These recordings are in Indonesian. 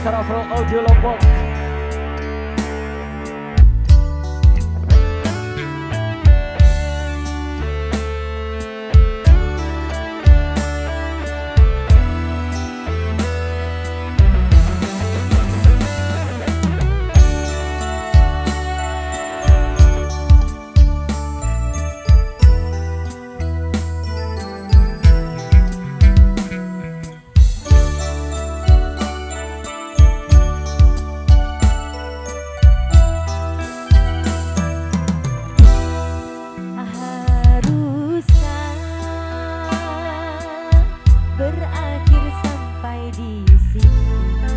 Travel Audio Lombok. Berakhir sampai di sini.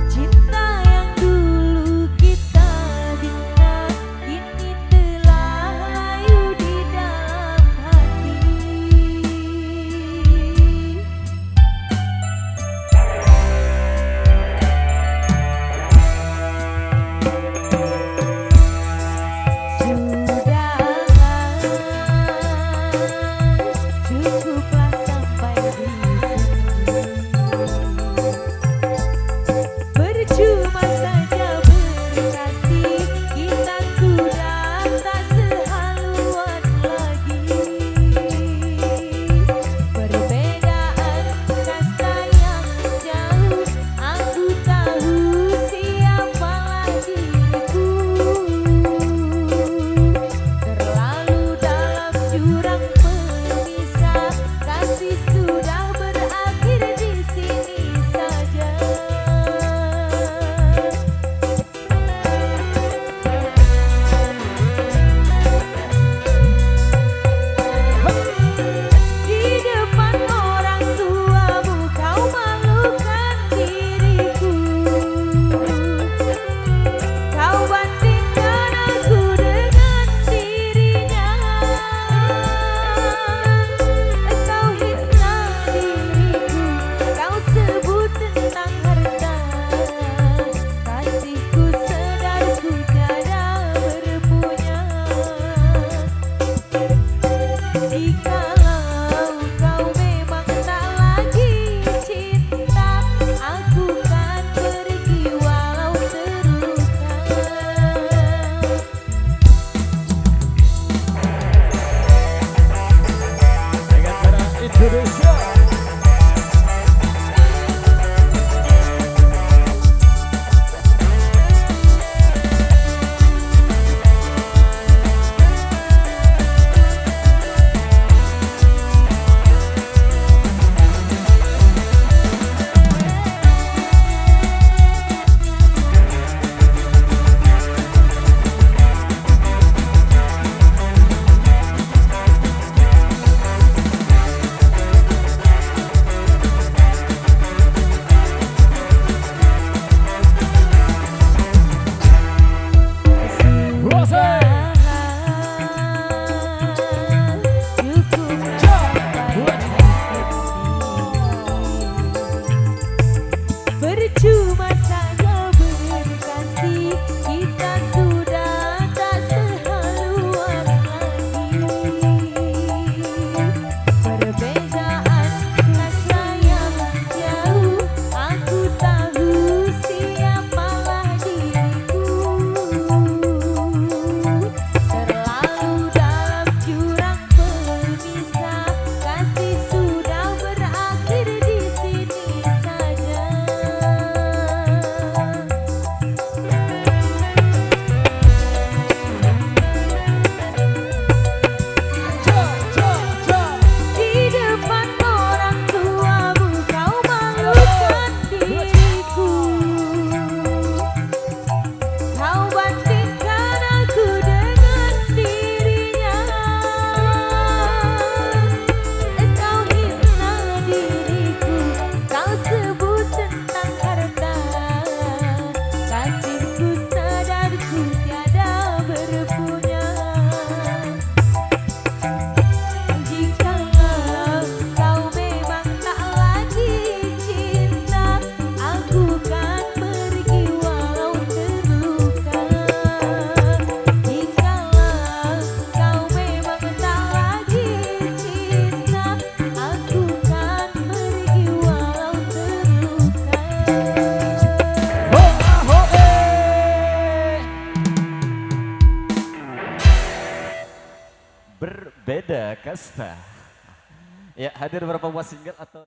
Cinta yang dulu kita bina kini telah layu di dalam hati. Cukuplah sampai di sini. Percuma saja berkasih, kita sudah tak sehaluan lagi. Perbedaan kasta yang jauh, aku tahu siapalah diriku. Terlalu dalam jurang pemisah, kasih sudah berakhir di sini saja. Di depan orang tuamu kau malukan diriku. Kau bandingkan aku dengan dirinya. Kau hina diriku, kau sebut tentang harta. Kasihku sedar ku tiada berpunya. Jikalau kau memang tak lagi cinta, aku kan pergi walau terluka. Dengan cara Indonesia. Percuma saja berkasih, kita sudah tak sehaluan lagi. Perbedaan kasta yang jauh, aku tahu siapalah diriku. berbeda kasta. Ya, hadir berapa buah single atau